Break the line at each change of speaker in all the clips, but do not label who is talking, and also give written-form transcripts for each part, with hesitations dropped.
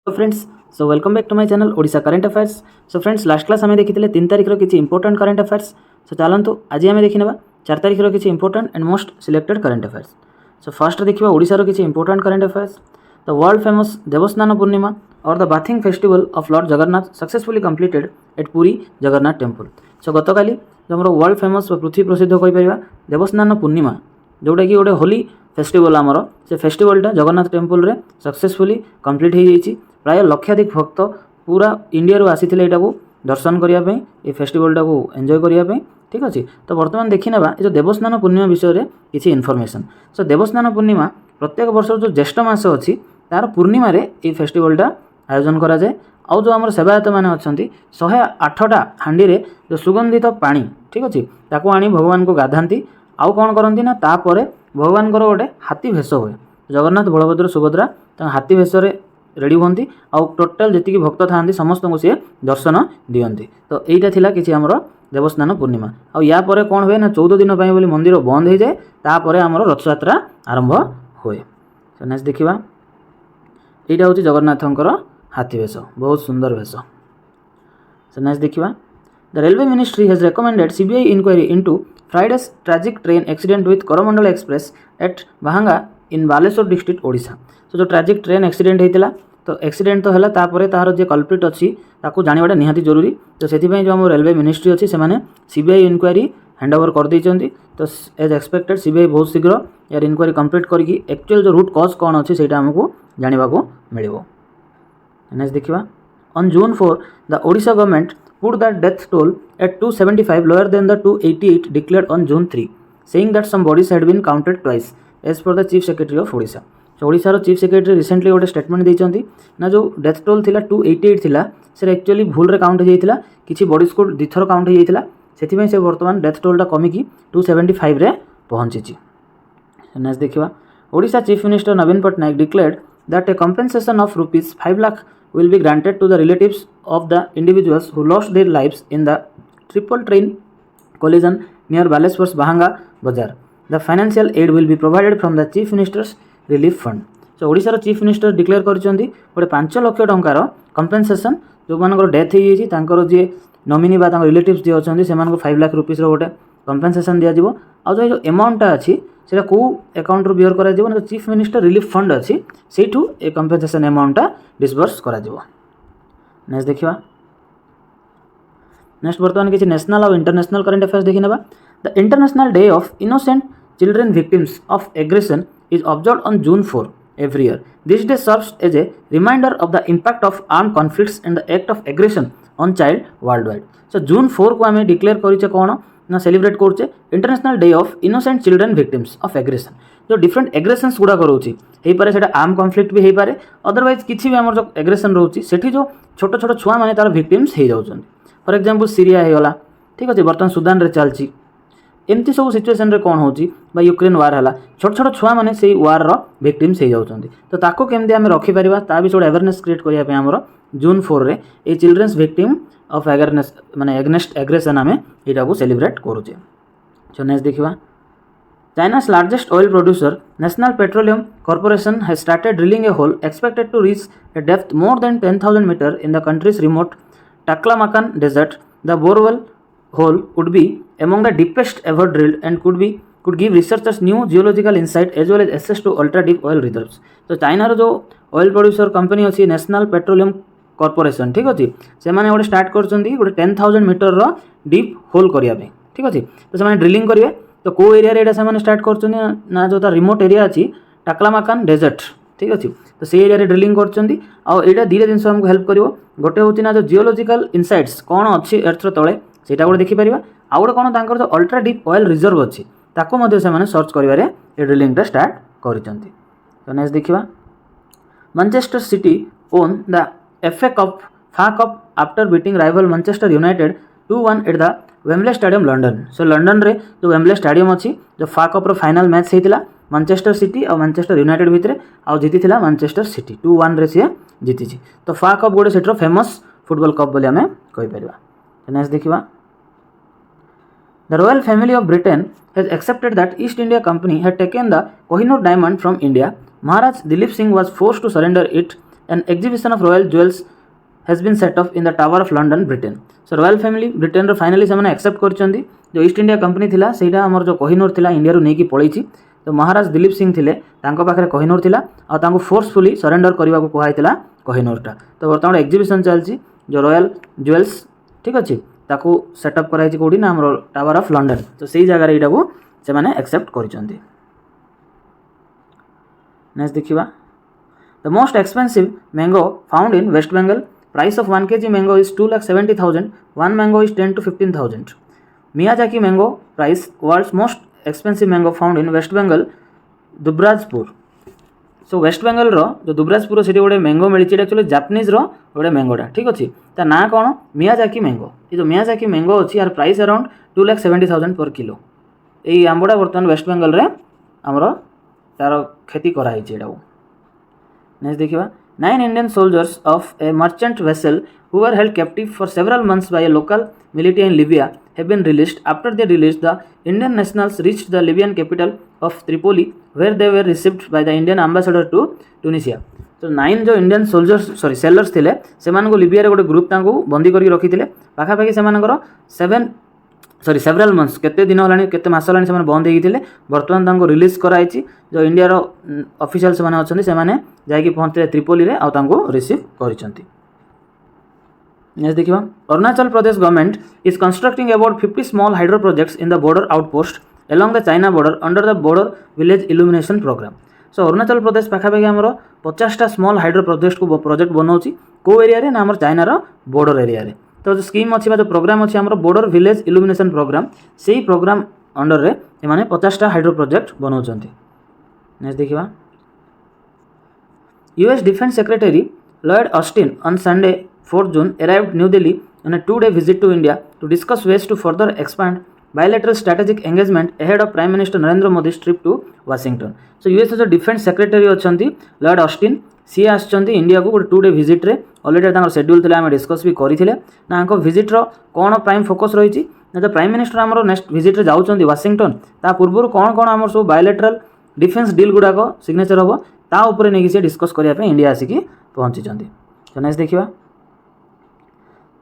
तो friends welcome back to my channel Odisha current affairs. So friends last class आम देखी 3 तारिखर किसी इंपोर्टेंट करंट अफेयर्स। सो चलतु आज आम देखने 4 तारिखर किसी important and most selected current affairs. So first देखा ओडिशार किसी important current affairs. The world famous Devasnana Purnima और the bathing festival of lord Jagannath successfully completed at Puri Jagannath temple. So गतकाली जो आम वर्ल्ड फेमस पृथ्वी प्रसिद्ध कहीपर देवस्नान पूर्णिमा जोटा कि गोटे होली फेस्टिवल आमर से फेस्टिवलटा जगन्नाथ टेम्पल रे सक्सेसफुली कंप्लीट हो जाइए। प्राय लक्षाधिक भक्त पूरा इंडिया रू आसी को दर्शन करने ये फेस्टिवलटा को एंजॉय करने। ठीक अच्छे तो बर्तमान देखी ना ये जो देवस्नान पूर्णिमा विषय में किसी इनफॉरमेशन। सो देवस्नान पूर्णिमा प्रत्येक वर्ष जो ज्येष्ठ मास अच्छी तार पूर्णिमा ये फेस्टिवलटा आयोजन करा जाए। आउ जो आम सेवायत मैंने अच्छा 108टा हाँडी जो सुगंधित पानी ठीक अच्छे ताको आनी भगवान को गाधाती आउ कौन करती ना तापर भगवान गोटे हाथी भेष हुए। जगन्नाथ बलभद्र सुभद्रा हाथी भेष रेडी हमें आउ टोटाल जी भक्त था समस्त को सी दर्शन दियंती। तो यहीटा थिला किसी आमर देवस्नान पूर्णिमा। आउ या परे कौन हुए ना 14 दिन बोली मंदिर बंद हो जाए तापर आमर रथयात्रा आरंभ हुए। तो नेक्स्ट देखा यहाँ हूँ जगन्नाथंकर हाथी भेष बहुत सुंदर भेष। सो नेक्स्ट देखा the railway ministry has recommended CBI inquiry into Friday's tragic train accident with Coromandel Express at Bahanga in Baleswar district Odisha. तो जो ट्राजिक ट्रेन एक्सीडेंट होता तो एक्सीडेंट तो है तार जो कल्प्रिट अच्छी ताकू जानाटा निहाती जरूरी। तो से जो आम रेलवे मिनिस्ट्री अच्छी से सीबीआई इंक्वायरी हैंड ओवर कर देइचंती। तो एज एक्सपेक्टेड सीबीआई बहुत शीघ्र यार इंक्वायरी कंप्लीट करके एक्चुअल जो रूट कज कौन अच्छी से आमको जानवाक मिल। नेक्स्ट देखा on June 4 the Odisha government put the death toll at 275 lower than the 288 declared on June 3, saying that some bodies had been counted twice as per the Chief Secretary of Odisha। So ओडिशार chief secretary recently गोटे statement देइचंती ना जो death toll थिला 288 थिला से actually भूल रे काउंट हो जाइतिला किछि बॉडीज को दिथर काउंट हो जाइतिला सेथिबे से वर्तमान डेथ टोलटा कमी की 275 रे पहुंचीची। नेक्स्ट देखिबा Odisha chief minister Naveen Patnaik declared that a compensation of rupees 5 lakh will be granted to the relatives of the individuals who lost their lives in the triple train collision near Baleswar's Bahanga Bazar। The financial aid will be provided from the Chief Minister's Relief Fund। So ओडिशार chief minister declare करछंती गोटे 5 lakh टंकार compensation जो मानकर death हो जाइए तांकर जे nominee बा तांकर रिलेटिव्स जे अछंती सेमान को 5 लाख रुपीस रो गोटे कंपेनसेशन दिया जिवो। आ जो अमाउंटटा अछि सेटा को अकाउंट रू बियर करा जिवो ना चीफ मिनिस्टर रिलीफ फंड अछि सेठू ए कंपेनसेशन अमाउंटटा डिस्बर्स करा जिवो। नेक्स्ट देखिबा नेक्स्ट बर्तमान किसी नेशनल और इंटरनेशनल करंट अफेयर्स देखि नेबा। The international day of innocent children victims of aggression is observed on June 4 every year। This day serves as a reminder of the impact of armed conflicts and the act of aggression on child worldwide। So June 4 को आमे declare करिचे कोन ना celebrate करछे international day of innocent children victims of aggression. जो different aggressions गुड़ा करोची हे पारे सेटा arm conflict भी हे पारे अदरवाइज किछि भी हमर जो एग्रेशन रहउची सेठी जो छोट छोट छुआ माने तार विक्टिम्स हे जाउछन। फॉर एग्जांपल सीरिया हे गला ठीक अछि बर्तमान सुदान रे चलची एमती सब सिचुएशन रे कोन होची बा यूक्रेन वार हला छोट छोट छुआ माने सेही वार रो विक्टिम्स हे जाउछन। तो ताको केमदे हम रखि परिबा ता भी छोड़ अवेयरनेस क्रिएट करिया पे हमर June 4 रे ए चिल्ड्रंस विक्टिम ऑफ अवेयरनेस माने एग्नेस्ट एग्रेशन आमे एटा को सेलिब्रेट करूचे। सो नेक्स्ट देखिबा China's largest oil producer, National Petroleum Corporation, has started drilling a hole expected to reach a depth more than 10,000 meters in the country's remote Taklamakan desert। The borewell hole would be among the deepest ever drilled and could give researchers new geological insight as well as access to ultra deep oil reserves। तो चाइनार जो oil producer company अच्छी national petroleum corporation ठीक अच्छे से मैंने गोटे start कर 10,000 metre deep whole करने ठीक अच्छे। तो से ड्रिलिंग करेंगे तो कौ एरिया रे से स्टार्ट कर ना जो रिमोट एरिया अच्छी टाक्लामाकान डेजर्ट ठीक अच्छे। तो से एरिया रे ड्रिलिंग कर धीरे जिन हमको हेल्प कर गोटे हूँ ना जो जियोलॉजिकल इनसाइट्स कौन अच्छी एर्थर तले सेटा गोटे देखिपर आउ गोटे कौन तांकर जो अल्ट्रा डीप ऑयल रिजर्व अच्छी ताको मध्य से सर्च करिवारे ए ड्रिलिंगटा स्टार्ट करिसंती। तो नेक्स्ट देखिबा Manchester city own the FA cup after beating rival Manchester United 2-1 at the Wembley stadium London. So London रे जो वेम्बले स्टेडियम अच्छी जो FA कप रो फाइनल मैच होता मैनचेस्टर सिटी और मैनचेस्टर यूनाइटेड भितर आउ जीति मैनचेस्टर सिटी 2-1 रे सी जीति। तो FA कप गोटे सेटर फेमस फुटबॉल कप बोली आमे कहि परिबा। नेक्स्ट देखिबा The royal family of Britain has accepted that East India Company had taken the Kohinoor diamond from India। Maharaj Dilip Singh was forced to surrender it an exhibition of royal jewels has been set up in the tower of London Britain. So royal family Britain finally से accept कर जो east India company थिला सेटा हमर जो कोहिनूर थिला India रू नेकी पळैछि। तो महाराज दिलीप सिंह थिले तांको पाखरे कोहिनूर थिला आ तांको फोर्सफुली सरेंडर करबा को कहैतिला कोहिनूरटा। तो वर्तमान एग्जिबिशन चलछि जो रॉयल ज्वेल्स ठीक अछि ताकू सेटअप कराइछि कोडी ना हमर टावर ऑफ लंडन। तो सेही जगह रे एटा को से माने एक्सेप्ट करिसंती। नेक्स्ट देखिबा the most expensive mango found in West Bengal. Price of 1 kg mango is 2,70,000. One mango is 10 to 15,000. Miyazaki mango price world's most expensive mango found in West Bengal Dubrajpur. So West Bengal रो जो दुब्राजपुर से गोटे मैंगो मिली एक्चुअली जापानीज रो गोटे मैंगोटा ठीक अच्छे ता ना कौन मियाजाकी मैंगो। ये जो मियाजाकी मैंगो अच्छी यार प्राइस अराउंड 2,70,000 पर किलो। यही आंबटा बर्तमान वेस्ट बेंगल रे आमर तार खेती कराई। नेक्स्ट देखिबा 9 Indian soldiers of a merchant vessel who were held captive for several months by a local militia in Libya have been released. After they released, the Indian nationals reached the Libyan capital of Tripoli, where they were received by the Indian ambassador to Tunisia. तो 9 जो Indian soldiers sorry sellers थिले सेमान को लिबिया रे गोटे group तांको बंदी करी रखी थिले पाखा पाखी सेमानकर सेवराल मंथ्स केते दिन होलानी केते मास होलानी सेमान बंद हेई थिले। वर्तमान तांको रिलीज कराइछि जो इंडिया रो ऑफिशियल्स माने अछंती सेमाने जायकी पहुंचले त्रिपोली रे आ तांको रिसीव करिसंती। नेक्स्ट देखिबा Arunachal Pradesh government is constructing about 50 small hydro projects in the border outpost along the China border under the border village illumination program. सो अरुणाचल प्रदेश पाखापाखि आमर 50टा स्मॉल हाइड्रो प्रोजेक्ट बनाऊँगी कौ एरिया रे ना आमर चाइनार बॉर्डर एरिया रे। तो जो स्कीम अच्छी जो प्रोग्राम अच्छी आमर बॉर्डर विलेज इल्यूमिनेशन प्रोग्राम से ही प्रोग्राम अंडर रे एमाने 50टा हाइड्रो प्रोजेक्ट बनाउछंती। नेक्स्ट देखिबा US defence secretary Lloyd Austin on Sunday 4 June arrived New Delhi on a 2-day visit to India to discuss ways to further expand bilateral strategic engagement ahead of Prime Minister Narendra Modi's trip to Washington. So US जो defence secretary अच्छी Lloyd Austin सी आसछंती India को गोटे 2-day visit रे already तांकर schedule थिला आम discuss भी करथिले ना आंको विजिट रो कोन प्राइम फोकस रहिछि ना तो प्राइम मिनिस्टर आमर नेक्स्ट विजिट रे जाउछंती वाशिंगटन ता पूर्व कोन कोन आमर सब बायलैटरल डिफेंस डील गुडाको सिग्नेचर हबो ता ऊपर नेकी से डिस्कस करिया पे इंडिया आसिकी पहुंचीचंती। तो नेक्स्ट देखिबा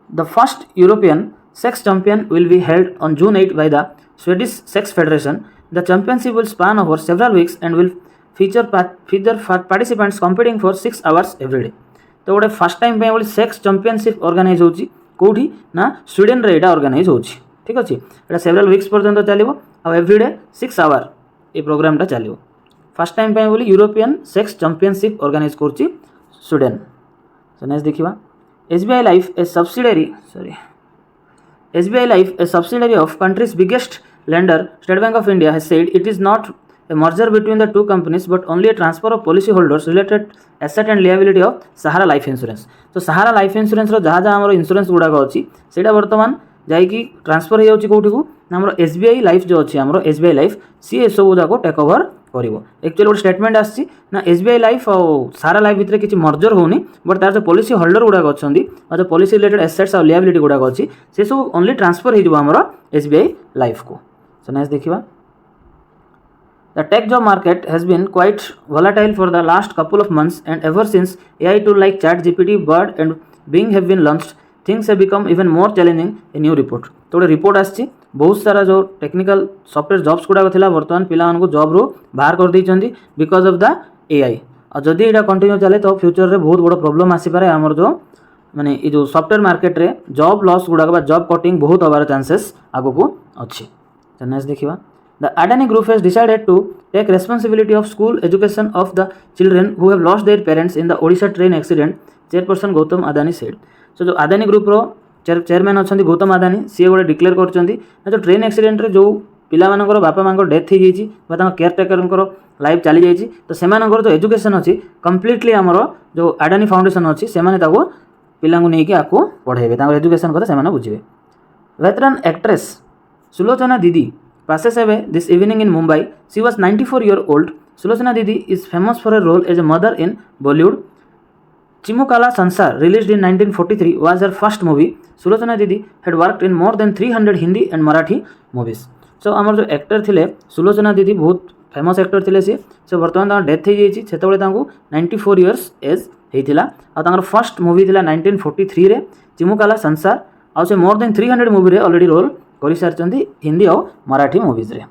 the first European sex champion will be held on June 8 by the Swedish Sex Federation. The championship will span over several weeks and will feature participants competing for 6 hours every day. तो गोटे first time पे बोली sex championship organise होची कोठी ना Sweden रे एटा organise होची ठीक अछि। एटा सेवरल वीक्स पर्यंत चलिबो आ every day 6 hour a programme टा चलिबो। फर्स्ट टाइम पे बोली यूरोपियन सेक्स चैंपियनशिप ऑर्गेनाइज करची स्वीडन। सो नेक्स्ट देखिबा SBI Life a subsidiary of country's biggest lender, State Bank of India, has said it is not a merger between the two companies but only a transfer of policy holders related asset and liability of Sahara Life Insurance. तो Sahara Life Insurance रो जहाँ जहाँ हमरो insurance गुड़ाक अच्छी सेटा वर्तमान जाइकी transfer हो जाउची कोठी को हमरो SBI Life जो अच्छी हमरो SBI Life सी ए सब जाको टेक ओवर करिवो। एक्चुअली गोटे स्टेटमेंट आसी ना SBI Life और सारा लाइफ भितर किसी मर्जर होनी बट तार जो पॉलिसी होल्डर गुड़ाक अच्छा जो पॉलिसी रिलेटेड एसेट्स और लिएबिलिटी गुड़ाक अच्छी से सब ओनली ट्रांसफर हो हमरो SBI Life को। सो नेक्स्ट देखिबा The tech job market has been quite volatile for the last couple of months, and ever since AI tools like ChatGPT, Bard, and Bing have been launched, things have become even more challenging. A new report. तो गोटे report आसी बहुत सारा जो technical software jobs गुड़ाक थिला वर्तमान पिला मानकु job रो बाहर कर दैछंती बिकॉज ऑफ द AI। और जदि एटा कंटिन्यू चले तो फ्यूचर रे बहुत बड़ प्रॉब्लम आसी पारे हमर जो माने ये जो सॉफ्टवेयर मार्केट रे जॉब लॉस गुड़ाक बा जॉब कटिंग बहुत हबार चांसेस आगो को अछि। तो नेक्स्ट देखिबा The Adani Group has decided to take responsibility of school education of the children who have lost their parents in the Odisha train accident, Chairperson Gautam Adani said. So जो Adani Group रो chairman अच्छा गौतम आदानी सी गोटे declare कर जो train accident रे जो पिला मानकर बापा माँ डेथ हो जाए केयर टेकर लाइफ चली जाइए तो सेमानकर जो एजुकेशन अच्छी कम्प्लीटली आमर जो आडानी फाउंडेशन अच्छी से पिला नहीं आपको पढ़ेबे एजुकेशन कथा से बुझे। वेटरान एक्ट्रेस सुलोचना दीदी passes away this evening in Mumbai. She was 94-year-old. Sulochana Didi is famous for her role as a mother in Bollywood. Chimukala Sansar, released in 1943, was her first movie. Sulochana Didi had worked in more than 300 Hindi and Marathi movies. So आमर जो actor थिले सुलोचना दीदी बहुत famous actor थिले सी वर्तमान death हो जाइए 94 years as होता और फर्स्ट मूवी थिला 1943 रे चिमुकाला संसार आउ से मोर देन 300 मूवी रे ऑलरेडी रोल कर सारी हिंदी और मराठी मूवीज रे।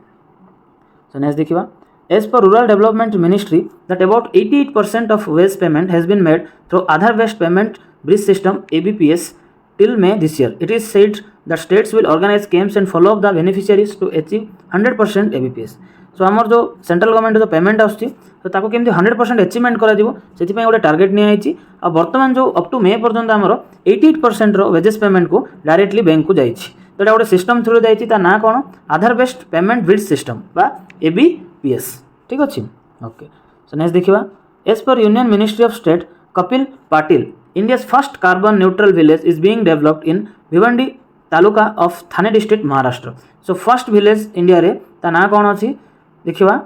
सो नेक्स्ट देखिबा As per Rural Development Ministry, that about 88% of wage payment has been made through Aadhaar Based Payment Bridge System (ABPS) till May this year. It is said that states will organize camps and follow up the beneficiaries to achieve 100% ABPS. So आमर जो central government जो payment आसुची तो ताको केमती 100% achievement करा दिबो सेति गोटे टार्गेट निया आइची आ वर्तमान जो अप टू मे पर्यंत आमर 88% रो वेजेस पेमेंट को डायरेक्टली बैंक को जाइछि। तो गोटे सिस्टम थ्रू जाइछि ता ना कोन Aadhaar based payment bridge system बा ABPS। ठीक अच्छे ओके। सो नेक्स्ट देखिबा as per union ministry of state Kapil Patil India's first carbon neutral village is being developed in Bhiwandi taluka of Thane district Maharashtra. So first village India रे ता ना कौन अच्छी देखिबा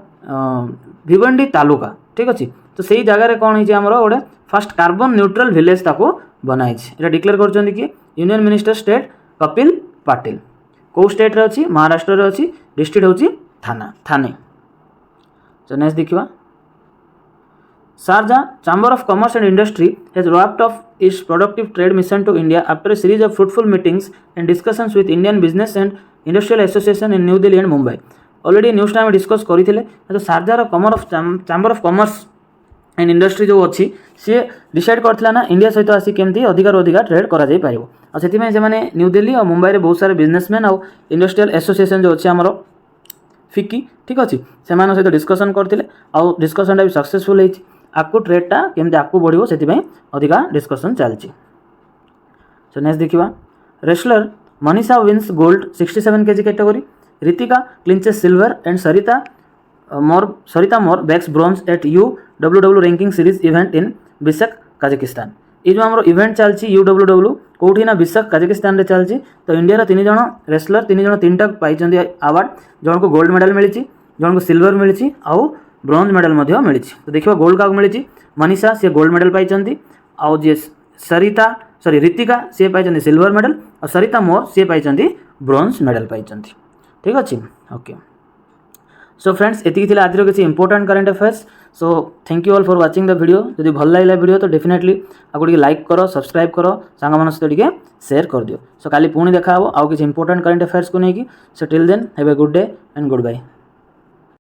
भिवंडी तालुका। ठीक अच्छे तो सही जगह कौन होइछि हमरो गोटे फर्स्ट कार्बन न्यूट्रल विलेज ताको बनाइछि एटा डिक्लेयर करछन्ती कि union minister state Kapil Patil को स्टेट रे अछि महाराष्ट्र रे अछि डिस्ट्रिक्ट होछि थाने। So next देखिबा Sharjah Chamber of Commerce and Industry has wrapped up its productive trade mission to India after a series of fruitful meetings and discussions with Indian Business and Industrial Association in New Delhi and Mumbai. Already news time discuss करथिले तो शारजार chamber of commerce and industry जो अच्छी सी decide करथिला ना India सहित आसी केमती अधिकार अधिकार ट्रेड करा जाई पारिबो आ सेति में जे माने न्यू दिल्ली और मुंबई रे बहुत सारे बिजनेसमैन और इंडस्ट्रियल एसोसिएशन जो अच्छी हमरो फिकी। ठीक अच्छे से सहित डिस्कसन करते आउ डिस्कसन भी सक्सेसफुल होती आपको ट्रेडटा केमती आगू बढ़ो से अधिका डिस्कसन चलती। सो नेक्स्ट देखिबा wrestler Manisha wins gold 67 kg category Ritika clinches silver and Sarita Mor bags bronze at UWW ranking series event in Bishkek Kazakhstan. ये जो आम इवेंट चलती UWW कौटी ना बिशक काजाकिस्तान रे चलती तो इंडिया 3 जन रेसलर 3 जन 3टा पाई अवार्ड जन को गोल्ड मेडल मिली जन को सिल्वर मिली आउ ब्रोंज मेडल मिली। तो देखिए गोल्ड का मिली मनीषा सी गोल्ड मेडल पाई आउ जे रितिका सी पाई सिल्वर मेडल और सरिता मोर सी पाई ब्रोंज मेडल पाई। ठीक अच्छे ओके। सो फ्रेंड्स एतिक आज किसी important current affairs. So thank you all for watching the video. जदि भल लगा वीडियो तो डेफिनेटली आपको लाइक करो सब्सक्राइब करो सांग मान सहित शेयर कर दियो। सो काली पुणी देखा आउ किसी इंपोर्टेंट करेंट अफेयर्स को लेकिन। So till then have a good day and good bye.